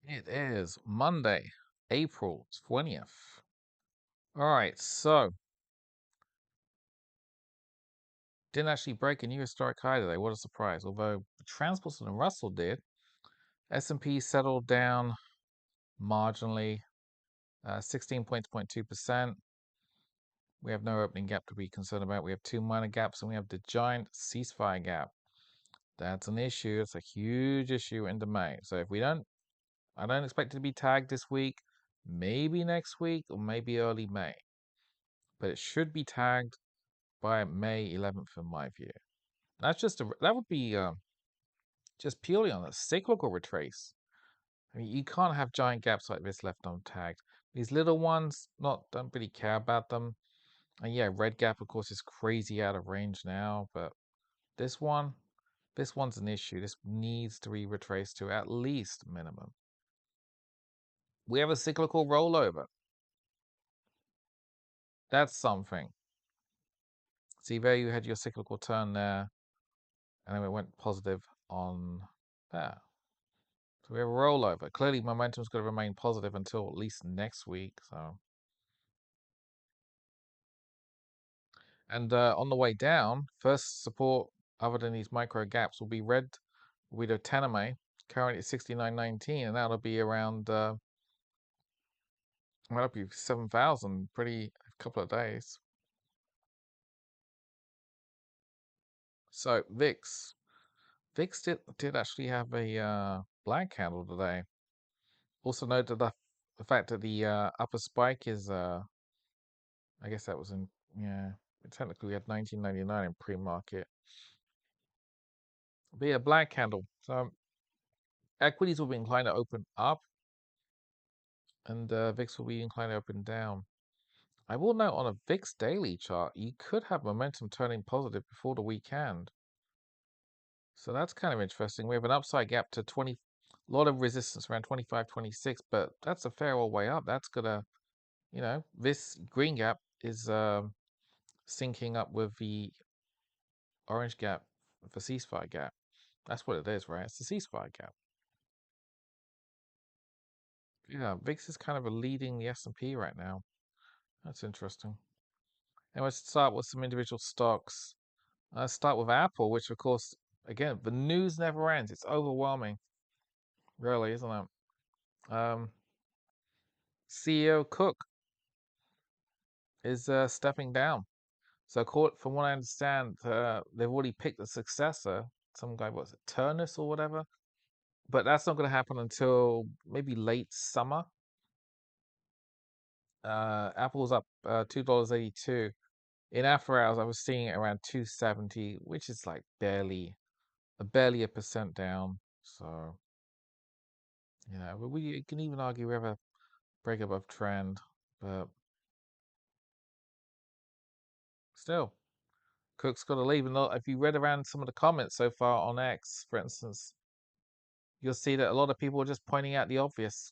It is Monday, April 20th. All right, so didn't actually break a new historic high today. What a surprise. Although the transports and Russell did, S&P settled down marginally, 16 points, 0.2%. We have no opening gap to be concerned about. We have two minor gaps, and we have the giant ceasefire gap. That's an issue. It's a huge issue into May. So if we don't, I don't expect it to be tagged this week, maybe next week, or maybe early May. But it should be tagged by May 11th, in my view. That's just that would be just purely on a cyclical retrace. I mean, you can't have giant gaps like this left untagged. These little ones, don't really care about them. And yeah, red gap, of course, is crazy out of range now. But this one's an issue. This needs to be retraced to at least minimum. We have a cyclical rollover. That's something. See, there you had your cyclical turn there, and then it went positive on there. So we have a rollover. Clearly, momentum's going to remain positive until at least next week. So, and on the way down, first support other than these micro gaps will be red. Will be the Teneme, currently at 69.19, and that'll be around. That'll be 7,000. Pretty a couple of days. So VIX did actually have a black candle today. Also note that the fact that the upper spike is I guess that was in, yeah, technically we had 1999 in pre-market. Be a black candle. So equities will be inclined to open up, and VIX will be inclined to open down. I will note on a VIX daily chart, you could have momentum turning positive before the weekend. So that's kind of interesting. We have an upside gap to 20, a lot of resistance around 25, 26, but that's a fair old way up. That's gonna, this green gap is syncing up with the orange gap, the ceasefire gap. That's what it is, right? It's the ceasefire gap. Yeah, VIX is kind of leading the S&P right now. That's interesting. And let's start with some individual stocks. Let's start with Apple, which of course, again, the news never ends. It's overwhelming, really, isn't it? CEO Cook is stepping down. So, from what I understand, they've already picked a successor. Some guy, was it Turnus or whatever? But that's not going to happen until maybe late summer. Apple's up $2.82. In after hours, I was seeing it around 270, which is like barely a percent down. So, but we can even argue we have a break above trend, but still, Cook's got to leave. And if you read around some of the comments so far on X, for instance, you'll see that a lot of people are just pointing out the obvious.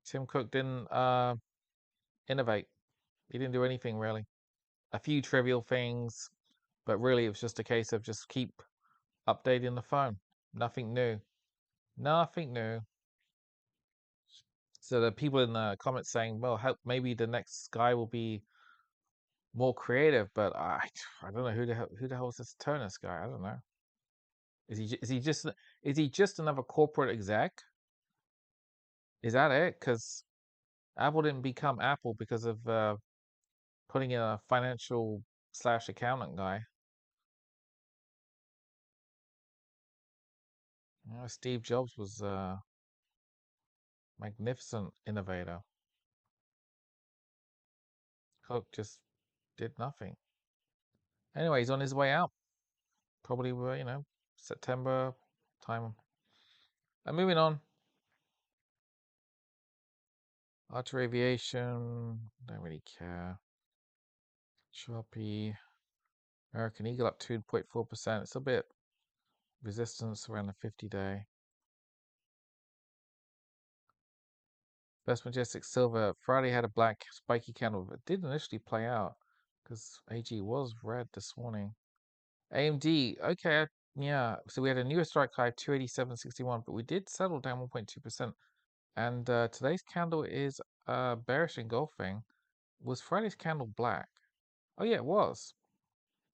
Tim Cook didn't innovate. He didn't do anything really. A few trivial things, but really it was just a case of just keep updating the phone. Nothing new. Nothing new. So the people in the comments saying, well, maybe the next guy will be more creative, but I don't know who the hell is this Turnus guy? I don't know. Is he just another corporate exec? Is that it? Because Apple didn't become Apple because of putting in a financial / accountant guy. Steve Jobs was a magnificent innovator. Cook just did nothing. Anyway, he's on his way out. Probably, September time. And moving on. Archer Aviation, don't really care. Choppy. American Eagle up 2.4%. It's a bit resistance around the 50-day. Best Majestic Silver. Friday had a black spiky candle, but it did initially play out because AG was red this morning. AMD, okay, Yeah, so we had a newer strike high 287.61, but we did settle down 1.2%. And today's candle is bearish engulfing. Was Friday's candle black? Oh yeah, it was.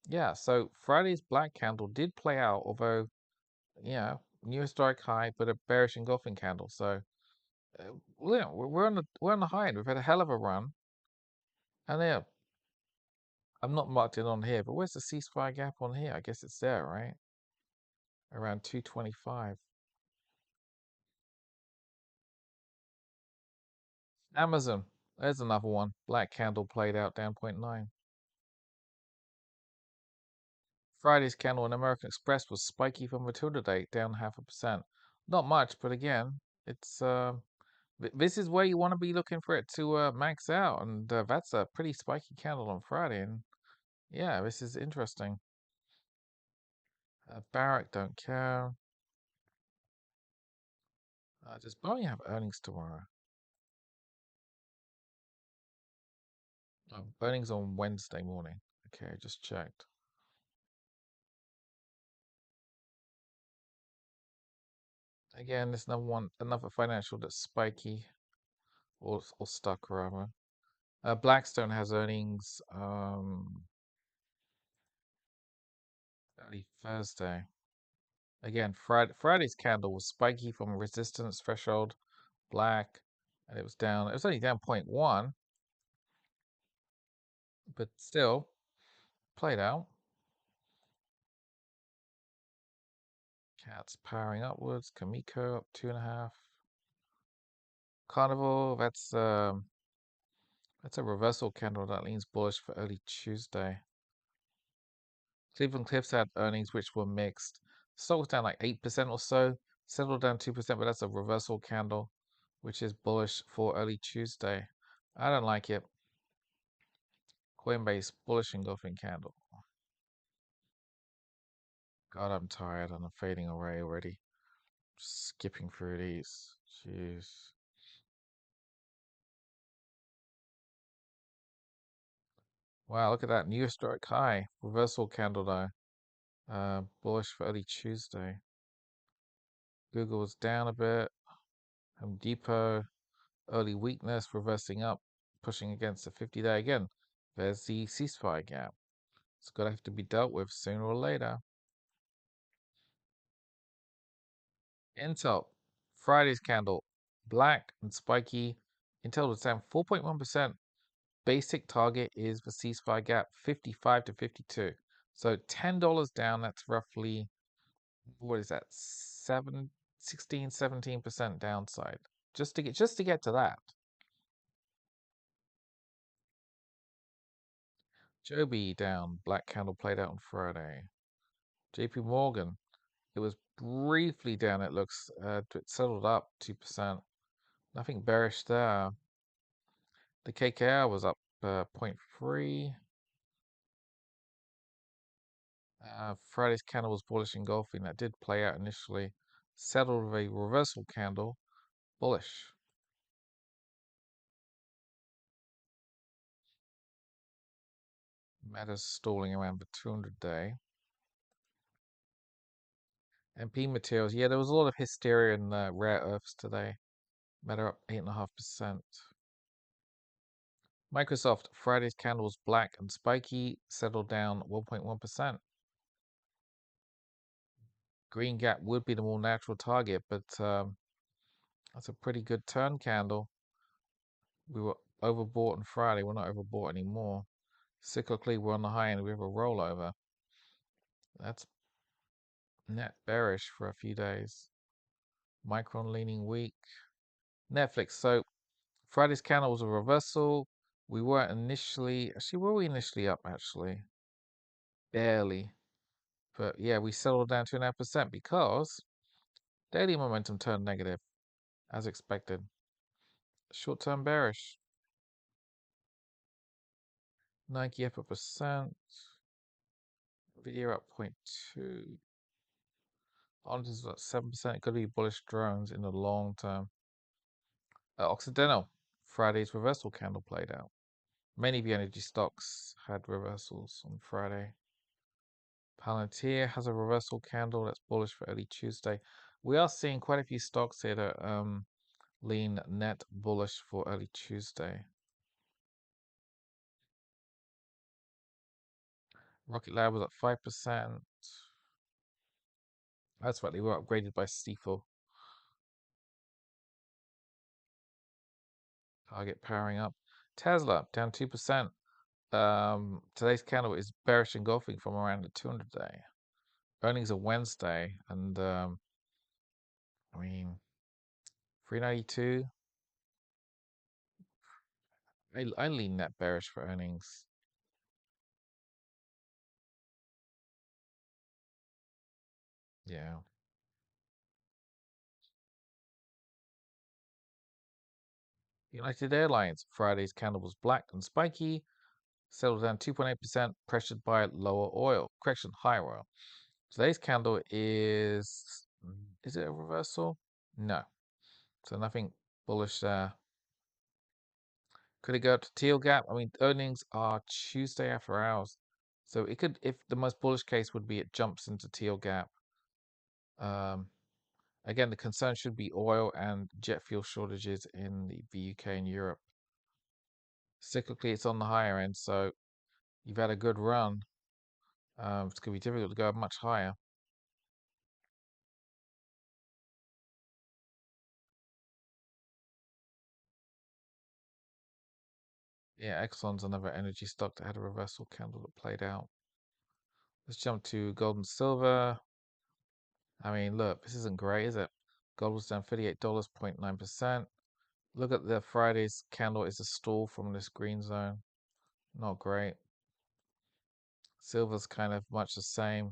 Yeah, so Friday's black candle did play out, although yeah, new historic high, but a bearish engulfing candle. So yeah, we're on the high end. We've had a hell of a run, and yeah, I'm not marked it on here, but where's the ceasefire gap on here? I guess it's there, right? Around 225. Amazon, there's another one. Black candle played out down 0.9. Friday's candle in American Express was spiky from the Tilda date, down 0.5%. Not much, but again, it's this is where you want to be looking for it to max out, and that's a pretty spiky candle on Friday. And yeah, this is interesting. Barrack don't care. Does Boeing have earnings tomorrow? Oh, earnings on Wednesday morning. Okay, just checked. Again, this another financial that's spiky or stuck rather. Blackstone has earnings early Thursday. Again, Friday's candle was spiky from resistance threshold, black, and it was down. It was only down 0.1, but still played out. Cat's powering upwards. Kamiko up 2.5. Carnival, that's a reversal candle that leans bullish for early Tuesday. Cleveland Cliffs had earnings which were mixed. Stock was down like 8% or so, settled down 2%, but that's a reversal candle, which is bullish for early Tuesday. I don't like it. Coinbase bullish engulfing candle. God, I'm tired and I'm fading away already. Just skipping through these. Jeez. Wow, look at that new historic high. Reversal candle though. Bullish for early Tuesday. Google was down a bit. Home Depot, early weakness, reversing up, pushing against the 50-day again. There's the ceasefire gap. It's going to have to be dealt with sooner or later. Intel, Friday's candle, black and spiky. Intel was down 4.1%. Basic target is the ceasefire gap, 55 to 52. So $10 down, that's roughly, what is that, 17% downside. Just to get to that. Joby down, black candle played out on Friday. JP Morgan, it was briefly down, it looks. It settled up 2%. Nothing bearish there. The KKR was up 0.3. Friday's candle was bullish engulfing. That did play out initially. Settled with a reversal candle, bullish. Meta's stalling around the 200-day. MP materials, yeah, there was a lot of hysteria in rare earths today. Meta up 8.5%. Microsoft, Friday's candle was black and spiky, settled down 1.1%. Green gap would be the more natural target, but that's a pretty good turn candle. We were overbought on Friday. We're not overbought anymore. Cyclically, we're on the high end. We have a rollover. That's net bearish for a few days. Micron leaning weak. Netflix. So Friday's candle was a reversal. We weren't initially. Actually, were we initially up? Actually, barely. But yeah, we settled down 2.5% because daily momentum turned negative, as expected. Short-term bearish. Nike up a percent. Video up 0.2. Onto is at 7%. It could be bullish drones in the long term. Occidental. Friday's reversal candle played out. Many of the energy stocks had reversals on Friday. Palantir has a reversal candle that's bullish for early Tuesday. We are seeing quite a few stocks here that lean net bullish for early Tuesday. Rocket Lab was at 5%. That's right, they were upgraded by Stifel. Target powering up. Tesla down 2%. Today's candle is bearish engulfing from around the 200 day. Earnings are Wednesday, and I mean 392. I lean net bearish for earnings. Yeah. United Airlines, Friday's candle was black and spiky, settled down 2.8%, pressured by lower oil, correction, higher oil. Today's candle is it a reversal? No. So nothing bullish there. Could it go up to teal gap? I mean, earnings are Tuesday after hours. So it could, if the most bullish case would be it jumps into teal gap. Again, the concern should be oil and jet fuel shortages in the UK and Europe. Cyclically, it's on the higher end, so you've had a good run. It's going to be difficult to go much higher. Yeah, Exxon's another energy stock that had a reversal candle that played out. Let's jump to gold and silver. I mean, look, this isn't great, is it? Gold was down $38, 0.9%. Look at the Friday's candle is a stall from this green zone. Not great. Silver's kind of much the same,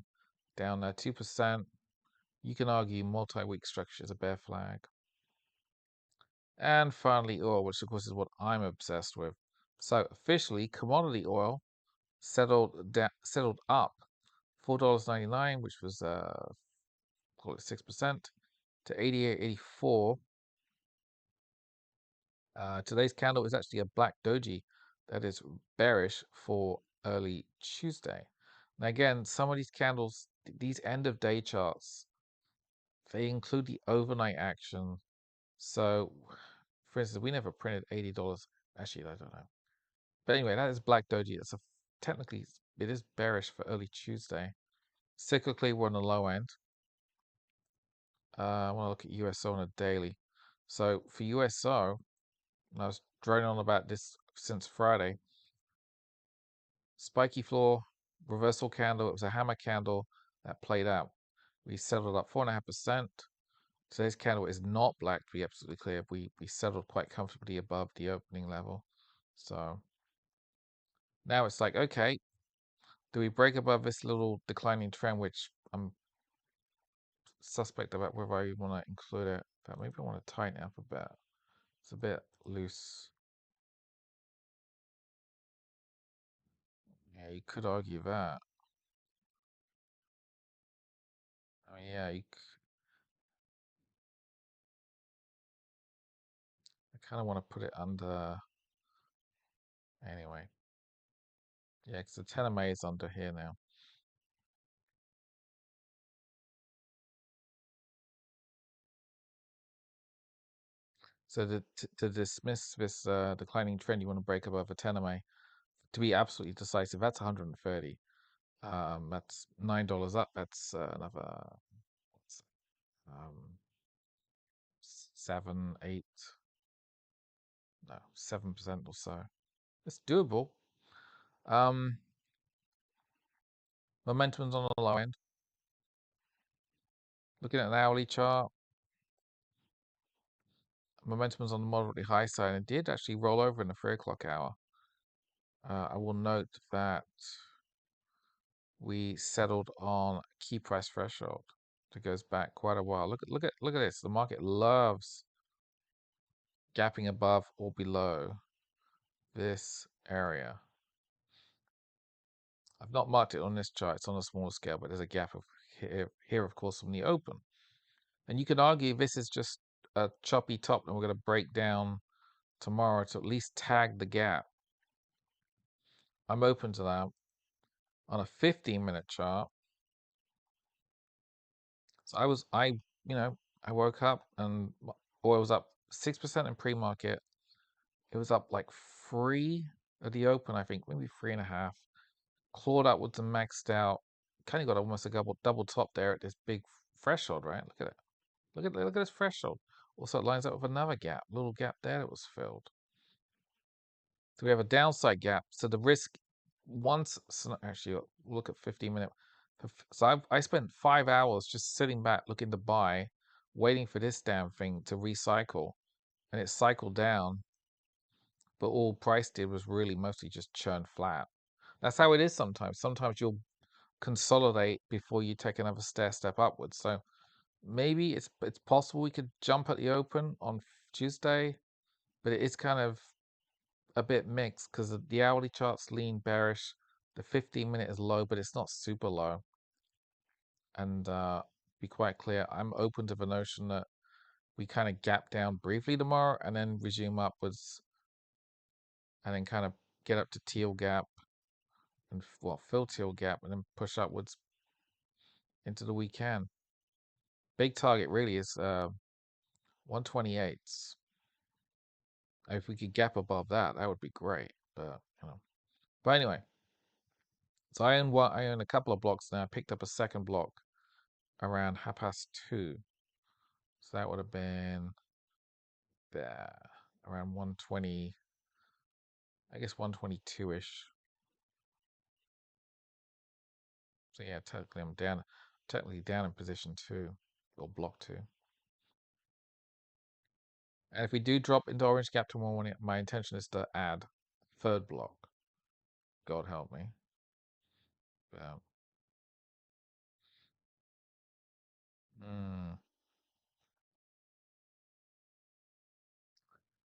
down 2%. You can argue multi-week structure is a bear flag. And finally, oil, which of course is what I'm obsessed with. So officially, commodity oil settled up $4.99, which was call it 6%, to 88.84. Today's candle is actually a black doji that is bearish for early Tuesday. Now again, some of these candles, these end of day charts, they include the overnight action. So, for instance, we never printed $80. Actually, I don't know. But anyway, that is black doji. Technically it is bearish for early Tuesday. Cyclically, we're on the low end. I want to look at USO on a daily. So for USO, and I was droning on about this since Friday. Spiky floor, reversal candle. It was a hammer candle that played out. We settled up 4.5%. Today's candle is not black, to be absolutely clear. We settled quite comfortably above the opening level. So now it's like, okay, do we break above this little declining trend, which I'm suspect about whether I want to include it. But maybe I want to tighten it up a bit. It's a bit loose. Yeah, you could argue that. I mean, yeah, I kind of want to put it under. Anyway, yeah, because the 10 of May is under here now. So to dismiss this declining trend, you want to break above a 10 of May. To be absolutely decisive, that's 130. That's $9 up. That's another um, 7, 8, no, 7% or so. It's doable. Um, Momentum's on the low end. Looking at an hourly chart, momentum's on the moderately high side and did actually roll over in the 3 o'clock hour. I will note that we settled on key price threshold that goes back quite a while. Look at this. The market loves gapping above or below this area. I've not marked it on this chart. It's on a smaller scale, but there's a gap of here of course, from the open. And you could argue this is just a choppy top and we're going to break down tomorrow to at least tag the gap. I'm open to that. On a 15-minute chart, So I woke up and oil was up 6% in pre-market. It was up like 3 at the open, I think, maybe 3.5. Clawed upwards and maxed out. Kind of got almost a double top there at this big threshold, right? Look at it. Look at this threshold. Also, it lines up with another gap, little gap there that was filled. So we have a downside gap. So the risk actually look at 15-minute. So I spent 5 hours just sitting back looking to buy, waiting for this damn thing to recycle, and it cycled down. But all price did was really mostly just churn flat. That's how it is sometimes. Sometimes you'll consolidate before you take another step upwards. So maybe it's possible we could jump at the open on Tuesday, but it is kind of a bit mixed because the hourly charts lean bearish. The 15-minute is low, but it's not super low. And be quite clear, I'm open to the notion that we kind of gap down briefly tomorrow and then resume upwards and then kind of get up to teal gap and fill teal gap and then push upwards into the weekend. Big target really is 128. If we could gap above that, that would be great. But anyway, so I own a couple of blocks now. I picked up a second block around 2:30. So that would have been there around 120. I guess 122-ish. So yeah, technically down in position 2 or block 2. And if we do drop into orange gap tomorrow morning, my intention is to add third block. God help me.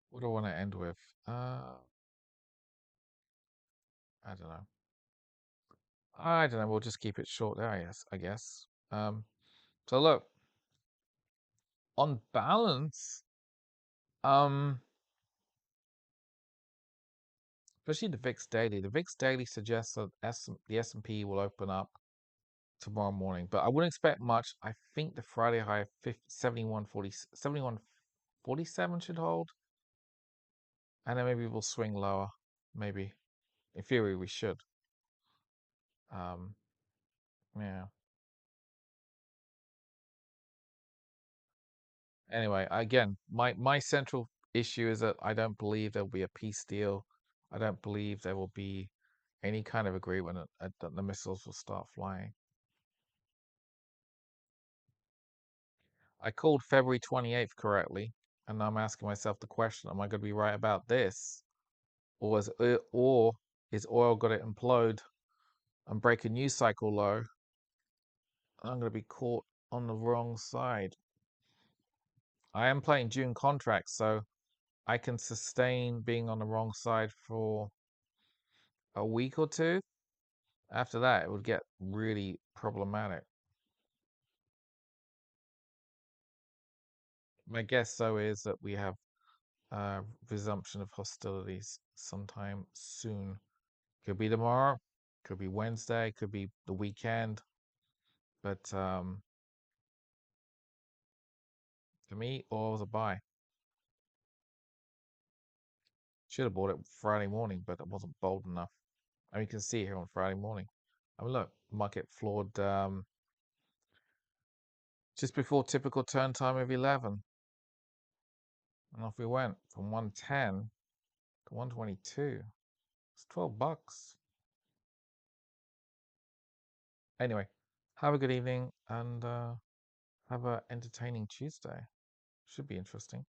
What do I want to end with? I don't know. I don't know. We'll just keep it short there, I guess. So look, on balance, especially the VIX daily. The VIX daily suggests that the S&P will open up tomorrow morning, but I wouldn't expect much. I think the Friday high 71.47 should hold, and then maybe we'll swing lower. Maybe, in theory, we should. Yeah. Anyway, again, my central issue is that I don't believe there'll be a peace deal. I don't believe there will be any kind of agreement that the missiles will start flying. I called February 28th correctly, and I'm asking myself the question: am I going to be right about this, or is oil going to implode and break a new cycle low? I'm going to be caught on the wrong side. I am playing June contracts, so I can sustain being on the wrong side for a week or two. After that, it would get really problematic. My guess, though, is that we have resumption of hostilities sometime soon. Could be tomorrow, could be Wednesday, could be the weekend. But for me, oil was a buy. Should have bought it Friday morning, but I wasn't bold enough. I mean, you can see here on Friday morning. I mean, look, market floored just before typical turn time of 11. And off we went from 110 to 122. It's $12. Anyway, have a good evening and have an entertaining Tuesday. Should be interesting.